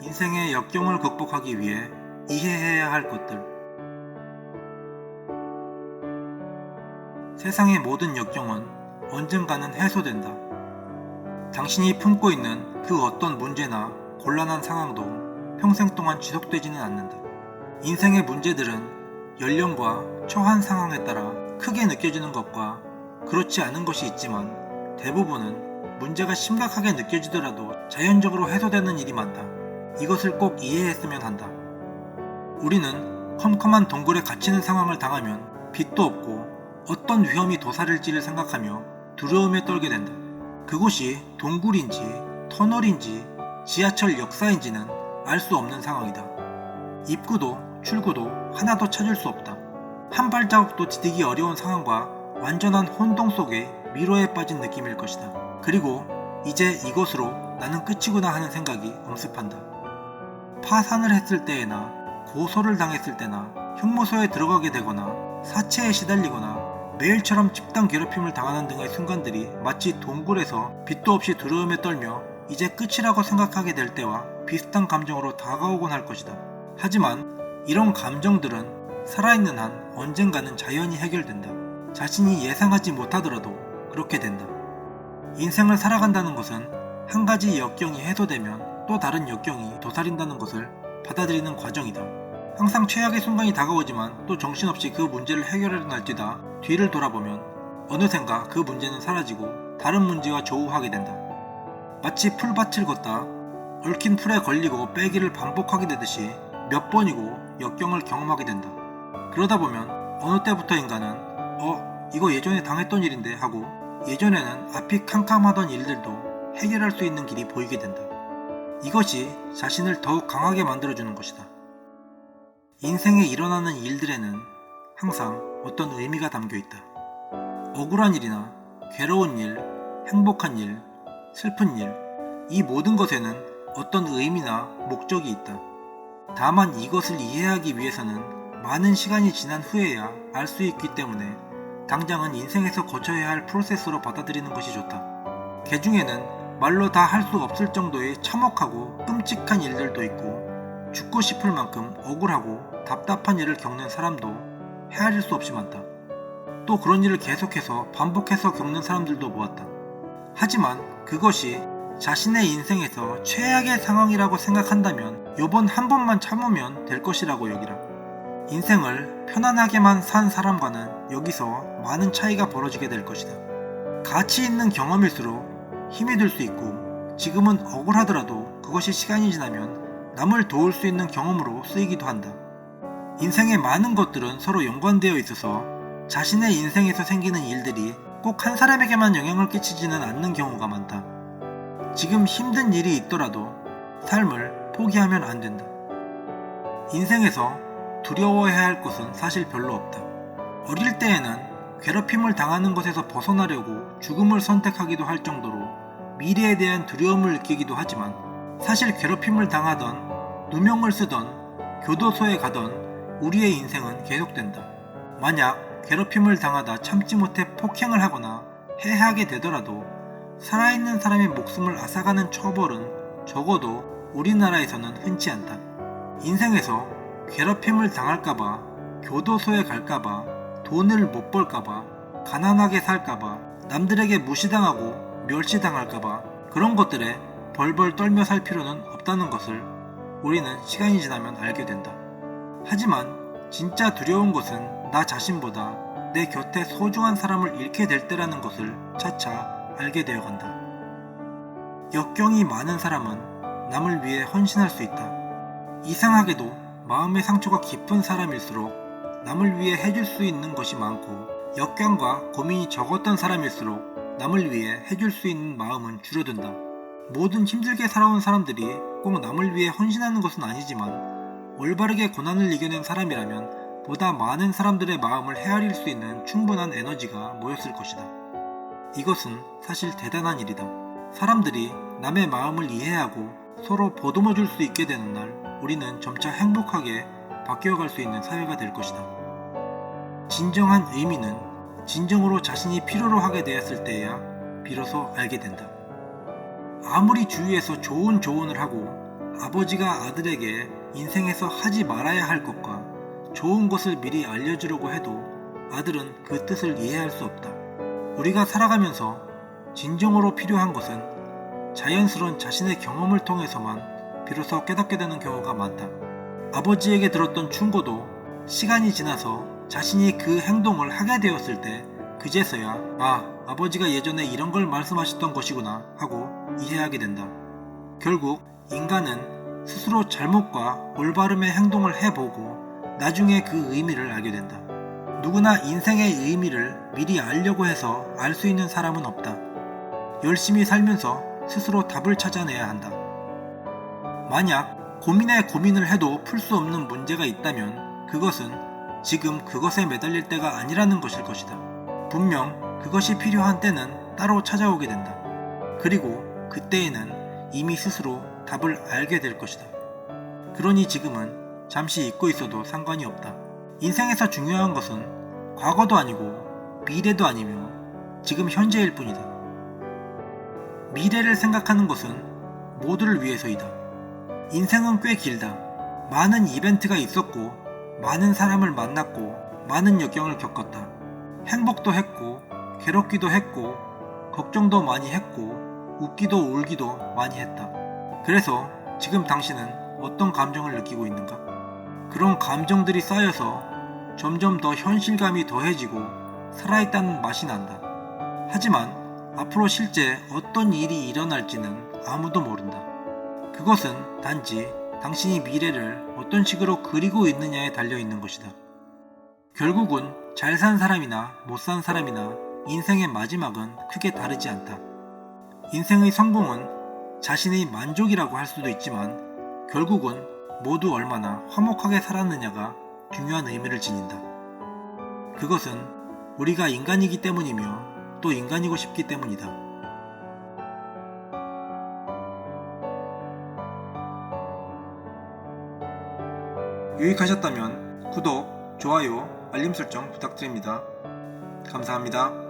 인생의 역경을 극복하기 위해 이해해야 할 것들. 세상의 모든 역경은 언젠가는 해소된다. 당신이 품고 있는 그 어떤 문제나 곤란한 상황도 평생 동안 지속되지는 않는다. 인생의 문제들은 연령과 처한 상황에 따라 크게 느껴지는 것과 그렇지 않은 것이 있지만, 대부분은 문제가 심각하게 느껴지더라도 자연적으로 해소되는 일이 많다. 이것을 꼭 이해했으면 한다. 우리는 컴컴한 동굴에 갇히는 상황을 당하면 빛도 없고 어떤 위험이 도사릴지를 생각하며 두려움에 떨게 된다. 그곳이 동굴인지 터널인지 지하철 역사인지는 알 수 없는 상황이다. 입구도 출구도 하나도 찾을 수 없다. 한 발자국도 디디기 어려운 상황과 완전한 혼동 속에 미로에 빠진 느낌일 것이다. 그리고 이제 이것으로 나는 끝이구나 하는 생각이 엄습한다. 파산을 했을 때에나 고소를 당했을 때나 형무소에 들어가게 되거나 사체에 시달리거나 매일처럼 집단 괴롭힘을 당하는 등의 순간들이 마치 동굴에서 빛도 없이 두려움에 떨며 이제 끝이라고 생각하게 될 때와 비슷한 감정으로 다가오곤 할 것이다. 하지만 이런 감정들은 살아있는 한 언젠가는 자연히 해결된다. 자신이 예상하지 못하더라도 그렇게 된다. 인생을 살아간다는 것은 한 가지 역경이 해소되면 또 다른 역경이 도사린다는 것을 받아들이는 과정이다. 항상 최악의 순간이 다가오지만 또 정신없이 그 문제를 해결하려 날뛰다 뒤를 돌아보면 어느샌가 그 문제는 사라지고 다른 문제와 조우하게 된다. 마치 풀밭을 걷다 얽힌 풀에 걸리고 빼기를 반복하게 되듯이 몇 번이고 역경을 경험하게 된다. 그러다 보면 어느 때부터 인간은 이거 예전에 당했던 일인데 하고 예전에는 앞이 캄캄하던 일들도 해결할 수 있는 길이 보이게 된다. 이것이 자신을 더욱 강하게 만들어주는 것이다. 인생에 일어나는 일들에는 항상 어떤 의미가 담겨있다. 억울한 일이나 괴로운 일, 행복한 일, 슬픈 일, 이 모든 것에는 어떤 의미나 목적이 있다. 다만 이것을 이해하기 위해서는 많은 시간이 지난 후에야 알 수 있기 때문에 당장은 인생에서 거쳐야 할 프로세스로 받아들이는 것이 좋다. 그 중에는 말로 다 할 수 없을 정도의 참혹하고 끔찍한 일들도 있고 죽고 싶을 만큼 억울하고 답답한 일을 겪는 사람도 헤아릴 수 없이 많다. 또 그런 일을 계속해서 반복해서 겪는 사람들도 보았다. 하지만 그것이 자신의 인생에서 최악의 상황이라고 생각한다면 요번 한 번만 참으면 될 것이라고 여기라. 인생을 편안하게만 산 사람과는 여기서 많은 차이가 벌어지게 될 것이다. 가치 있는 경험일수록 힘이 들 수 있고 지금은 억울하더라도 그것이 시간이 지나면 남을 도울 수 있는 경험으로 쓰이기도 한다. 인생의 많은 것들은 서로 연관되어 있어서 자신의 인생에서 생기는 일들이 꼭 한 사람에게만 영향을 끼치지는 않는 경우가 많다. 지금 힘든 일이 있더라도 삶을 포기하면 안 된다. 인생에서 두려워해야 할 것은 사실 별로 없다. 어릴 때에는 괴롭힘을 당하는 것에서 벗어나려고 죽음을 선택하기도 할 정도로 미래에 대한 두려움을 느끼기도 하지만 사실 괴롭힘을 당하던 누명을 쓰던 교도소에 가던 우리의 인생은 계속된다. 만약 괴롭힘을 당하다 참지 못해 폭행을 하거나 해하게 되더라도 살아있는 사람의 목숨을 앗아가는 처벌은 적어도 우리나라에서는 흔치 않다. 인생에서 괴롭힘을 당할까봐, 교도소에 갈까봐, 돈을 못 벌까봐, 가난하게 살까봐, 남들에게 무시당하고 멸시당할까봐 그런 것들에 벌벌 떨며 살 필요는 없다는 것을 우리는 시간이 지나면 알게 된다. 하지만 진짜 두려운 것은 나 자신보다 내 곁에 소중한 사람을 잃게 될 때라는 것을 차차 알게 되어간다. 역경이 많은 사람은 남을 위해 헌신할 수 있다. 이상하게도 마음의 상처가 깊은 사람일수록 남을 위해 해줄 수 있는 것이 많고 역경과 고민이 적었던 사람일수록 남을 위해 해줄 수 있는 마음은 줄어든다. 모든 힘들게 살아온 사람들이 꼭 남을 위해 헌신하는 것은 아니지만 올바르게 고난을 이겨낸 사람이라면 보다 많은 사람들의 마음을 헤아릴 수 있는 충분한 에너지가 모였을 것이다. 이것은 사실 대단한 일이다. 사람들이 남의 마음을 이해하고 서로 보듬어 줄 수 있게 되는 날 우리는 점차 행복하게 바뀌어갈 수 있는 사회가 될 것이다. 진정한 의미는 진정으로 자신이 필요로 하게 되었을 때야 비로소 알게 된다. 아무리 주위에서 좋은 조언을 하고 아버지가 아들에게 인생에서 하지 말아야 할 것과 좋은 것을 미리 알려주려고 해도 아들은 그 뜻을 이해할 수 없다. 우리가 살아가면서 진정으로 필요한 것은 자연스러운 자신의 경험을 통해서만 비로소 깨닫게 되는 경우가 많다. 아버지에게 들었던 충고도 시간이 지나서 자신이 그 행동을 하게 되었을 때 그제서야 아버지가 예전에 이런 걸 말씀하셨던 것이구나 하고 이해하게 된다. 결국 인간은 스스로 잘못과 올바름의 행동을 해보고 나중에 그 의미를 알게 된다. 누구나 인생의 의미를 미리 알려고 해서 알 수 있는 사람은 없다. 열심히 살면서 스스로 답을 찾아내야 한다. 만약 고민에 고민을 해도 풀 수 없는 문제가 있다면 그것은 지금 그것에 매달릴 때가 아니라는 것일 것이다. 분명 그것이 필요한 때는 따로 찾아오게 된다. 그리고 그때에는 이미 스스로 답을 알게 될 것이다. 그러니 지금은 잠시 잊고 있어도 상관이 없다. 인생에서 중요한 것은 과거도 아니고 미래도 아니며 지금 현재일 뿐이다. 미래를 생각하는 것은 모두를 위해서이다. 인생은 꽤 길다. 많은 이벤트가 있었고 많은 사람을 만났고 많은 역경을 겪었다. 행복도 했고 괴롭기도 했고 걱정도 많이 했고 웃기도 울기도 많이 했다. 그래서 지금 당신은 어떤 감정을 느끼고 있는가? 그런 감정들이 쌓여서 점점 더 현실감이 더해지고 살아있다는 맛이 난다. 하지만 앞으로 실제 어떤 일이 일어날지는 아무도 모른다. 그것은 단지 당신이 미래를 어떤 식으로 그리고 있느냐에 달려있는 것이다. 결국은 잘 산 사람이나 못 산 사람이나 인생의 마지막은 크게 다르지 않다. 인생의 성공은 자신의 만족이라고 할 수도 있지만 결국은 모두 얼마나 화목하게 살았느냐가 중요한 의미를 지닌다. 그것은 우리가 인간이기 때문이며 또 인간이고 싶기 때문이다. 유익하셨다면 구독, 좋아요, 알림 설정 부탁드립니다. 감사합니다.